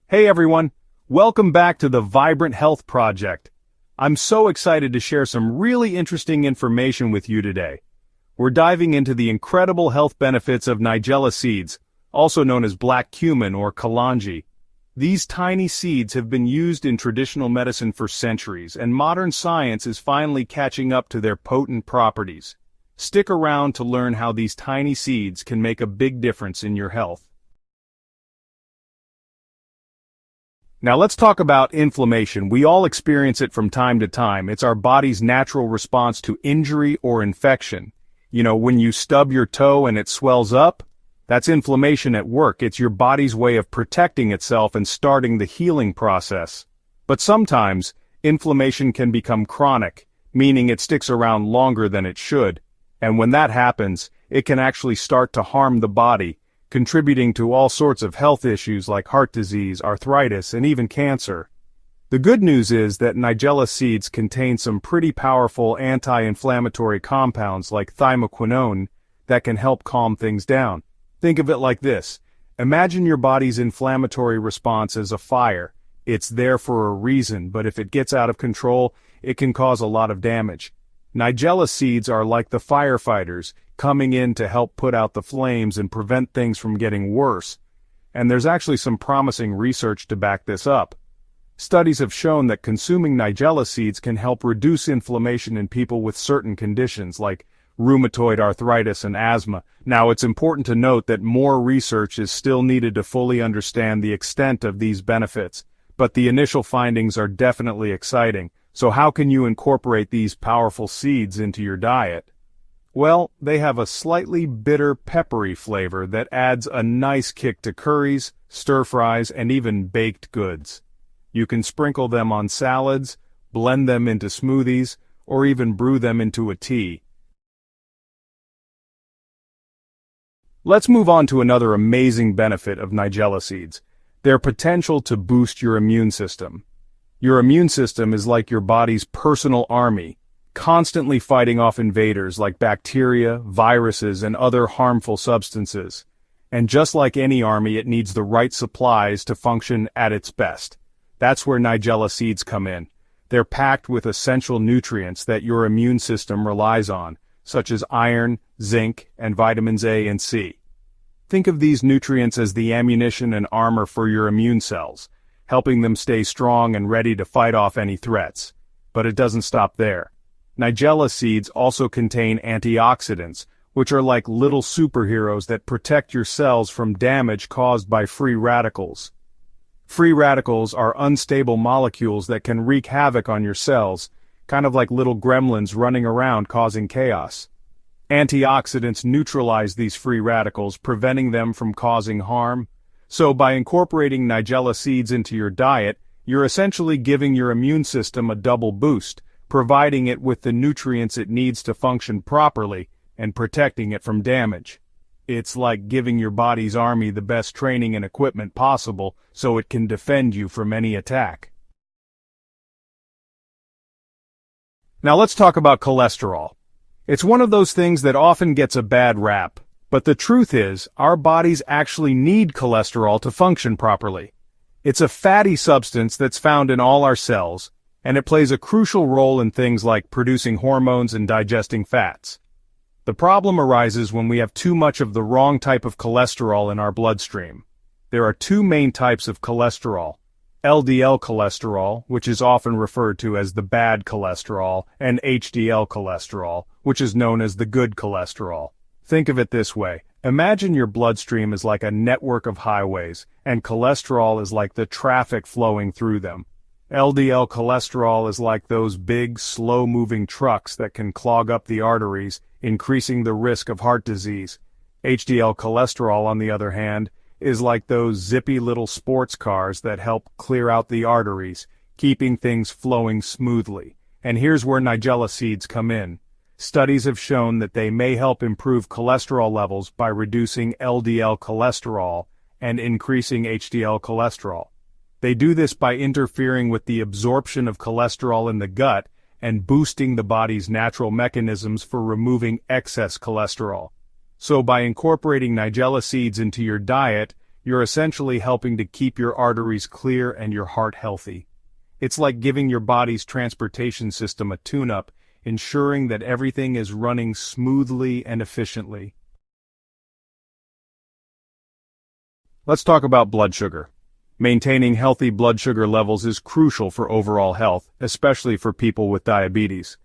Hey everyone, welcome back to the Vibrant Health Project. I'm so excited to share some really interesting information with you today. We're diving into the incredible health benefits of Nigella seeds, also known as black cumin or kalonji. These tiny seeds have been used in traditional medicine for centuries, and modern science is finally catching up to their potent properties. Stick around to learn how these tiny seeds can make a big difference in your health. Now let's talk about inflammation. We all experience it from time to time. It's our body's natural response to injury or infection. You know, when you stub your toe and it swells up, that's inflammation at work. It's your body's way of protecting itself and starting the healing process. But sometimes, inflammation can become chronic, meaning it sticks around longer than it should. And when that happens, it can actually start to harm the body, contributing to all sorts of health issues like heart disease, arthritis, and even cancer. The good news is that Nigella seeds contain some pretty powerful anti-inflammatory compounds like thymoquinone that can help calm things down. Think of it like this. Imagine your body's inflammatory response as a fire. It's there for a reason, but if it gets out of control, it can cause a lot of damage. Nigella seeds are like the firefighters, coming in to help put out the flames and prevent things from getting worse. And there's actually some promising research to back this up. Studies have shown that consuming Nigella seeds can help reduce inflammation in people with certain conditions like rheumatoid arthritis and asthma. Now, it's important to note that more research is still needed to fully understand the extent of these benefits, but the initial findings are definitely exciting. So how can you incorporate these powerful seeds into your diet? Well, they have a slightly bitter, peppery flavor that adds a nice kick to curries, stir-fries, and even baked goods. You can sprinkle them on salads, blend them into smoothies, or even brew them into a tea. Let's move on to another amazing benefit of Nigella seeds: their potential to boost your immune system. Your immune system is like your body's personal army, constantly fighting off invaders like bacteria, viruses, and other harmful substances. And just like any army, it needs the right supplies to function at its best. That's where Nigella seeds come in. They're packed with essential nutrients that your immune system relies on, such as iron, zinc, and vitamins A and C. Think of these nutrients as the ammunition and armor for your immune cells, helping them stay strong and ready to fight off any threats. But it doesn't stop there. Nigella seeds also contain antioxidants, which are like little superheroes that protect your cells from damage caused by free radicals. Free radicals are unstable molecules that can wreak havoc on your cells, kind of like little gremlins running around causing chaos. Antioxidants neutralize these free radicals, preventing them from causing harm. So by incorporating Nigella seeds into your diet, you're essentially giving your immune system a double boost, providing it with the nutrients it needs to function properly and protecting it from damage. It's like giving your body's army the best training and equipment possible so it can defend you from any attack. Now let's talk about cholesterol. It's one of those things that often gets a bad rap. But the truth is, our bodies actually need cholesterol to function properly. It's a fatty substance that's found in all our cells, and it plays a crucial role in things like producing hormones and digesting fats. The problem arises when we have too much of the wrong type of cholesterol in our bloodstream. There are two main types of cholesterol: LDL cholesterol, which is often referred to as the bad cholesterol, and HDL cholesterol, which is known as the good cholesterol. Think of it this way. Imagine your bloodstream is like a network of highways, and cholesterol is like the traffic flowing through them. LDL cholesterol is like those big, slow-moving trucks that can clog up the arteries, increasing the risk of heart disease. HDL cholesterol, on the other hand, is like those zippy little sports cars that help clear out the arteries, keeping things flowing smoothly. And here's where Nigella seeds come in. Studies have shown that they may help improve cholesterol levels by reducing LDL cholesterol and increasing HDL cholesterol. They do this by interfering with the absorption of cholesterol in the gut and boosting the body's natural mechanisms for removing excess cholesterol. So by incorporating Nigella seeds into your diet, You're essentially helping to keep your arteries clear and your heart healthy. It's like giving your body's transportation system a tune-up, ensuring that everything is running smoothly and efficiently. Let's talk about blood sugar. Maintaining healthy blood sugar levels is crucial for overall health, especially for people with diabetes.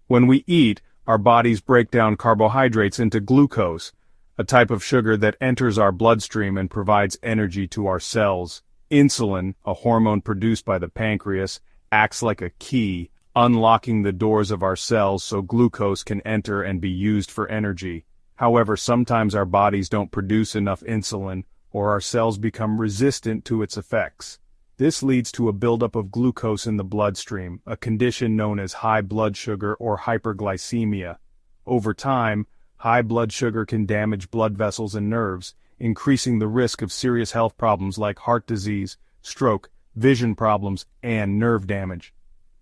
When we eat, our bodies break down carbohydrates into glucose, a type of sugar that enters our bloodstream and provides energy to our cells. Insulin, a hormone produced by the pancreas, acts like a key, unlocking the doors of our cells so glucose can enter and be used for energy. However, sometimes our bodies don't produce enough insulin, or our cells become resistant to its effects. This leads to a buildup of glucose in the bloodstream, a condition known as high blood sugar or hyperglycemia. Over time, high blood sugar can damage blood vessels and nerves, increasing the risk of serious health problems like heart disease, stroke, vision problems, and nerve damage.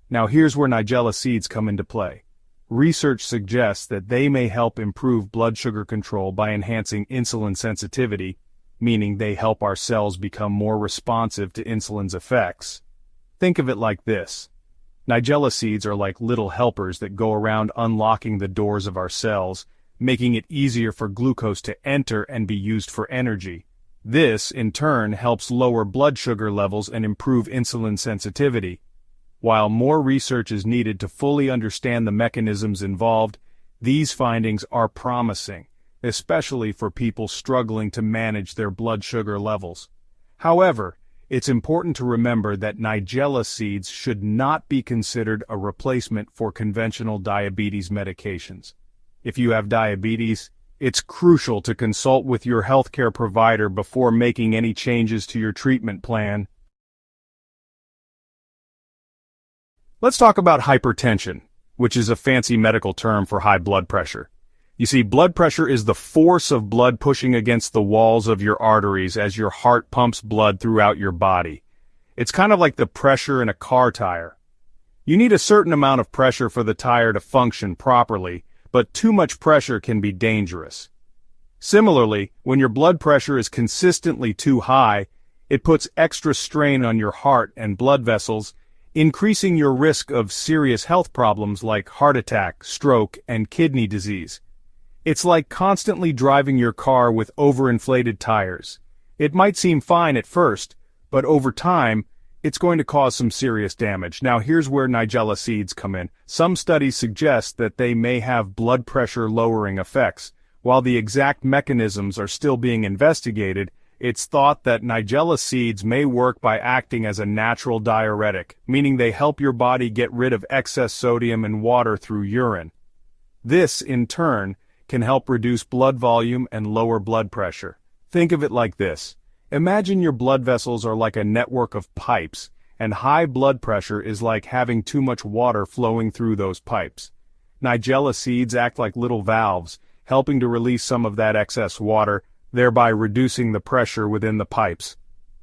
Now here's where Nigella seeds come into play. Research suggests that they may help improve blood sugar control by enhancing insulin sensitivity, meaning they help our cells become more responsive to insulin's effects. Think of it like this. Nigella seeds are like little helpers that go around unlocking the doors of our cells, making it easier for glucose to enter and be used for energy. This, in turn, helps lower blood sugar levels and improve insulin sensitivity. While more research is needed to fully understand the mechanisms involved, these findings are promising, especially for people struggling to manage their blood sugar levels. However, it's important to remember that Nigella seeds should not be considered a replacement for conventional diabetes medications. If you have diabetes, it's crucial to consult with your healthcare provider before making any changes to your treatment plan. Let's talk about hypertension, which is a fancy medical term for high blood pressure. You see, blood pressure is the force of blood pushing against the walls of your arteries as your heart pumps blood throughout your body. It's kind of like the pressure in a car tire. You need a certain amount of pressure for the tire to function properly, but too much pressure can be dangerous. Similarly, when your blood pressure is consistently too high, it puts extra strain on your heart and blood vessels, increasing your risk of serious health problems like heart attack, stroke, and kidney disease. It's like constantly driving your car with overinflated tires. It might seem fine at first, but over time, it's going to cause some serious damage. Now here's where Nigella seeds come in. Some studies suggest that they may have blood pressure lowering effects. While the exact mechanisms are still being investigated, it's thought that Nigella seeds may work by acting as a natural diuretic, meaning they help your body get rid of excess sodium and water through urine. This, in turn, can help reduce blood volume and lower blood pressure. Think of it like this. Imagine your blood vessels are like a network of pipes, and high blood pressure is like having too much water flowing through those pipes. Nigella seeds act like little valves, helping to release some of that excess water, thereby reducing the pressure within the pipes.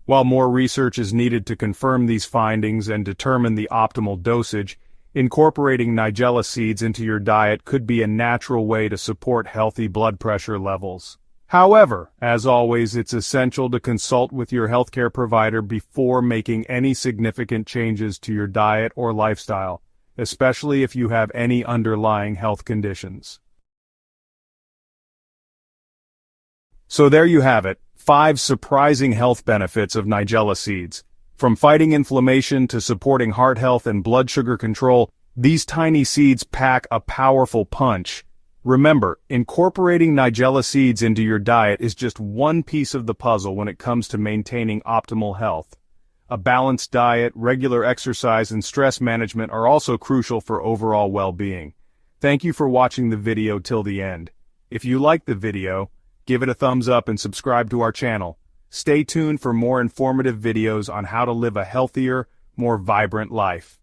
While more research is needed to confirm these findings and determine the optimal dosage, incorporating Nigella seeds into your diet could be a natural way to support healthy blood pressure levels. However, as always, it's essential to consult with your healthcare provider before making any significant changes to your diet or lifestyle, especially if you have any underlying health conditions. So there you have it, 5 surprising health benefits of Nigella seeds. From fighting inflammation to supporting heart health and blood sugar control, these tiny seeds pack a powerful punch. Remember, incorporating Nigella seeds into your diet is just one piece of the puzzle when it comes to maintaining optimal health. A balanced diet, regular exercise, and stress management are also crucial for overall well-being. Thank you for watching the video till the end. If you liked the video, give it a thumbs up and subscribe to our channel. Stay tuned for more informative videos on how to live a healthier, more vibrant life.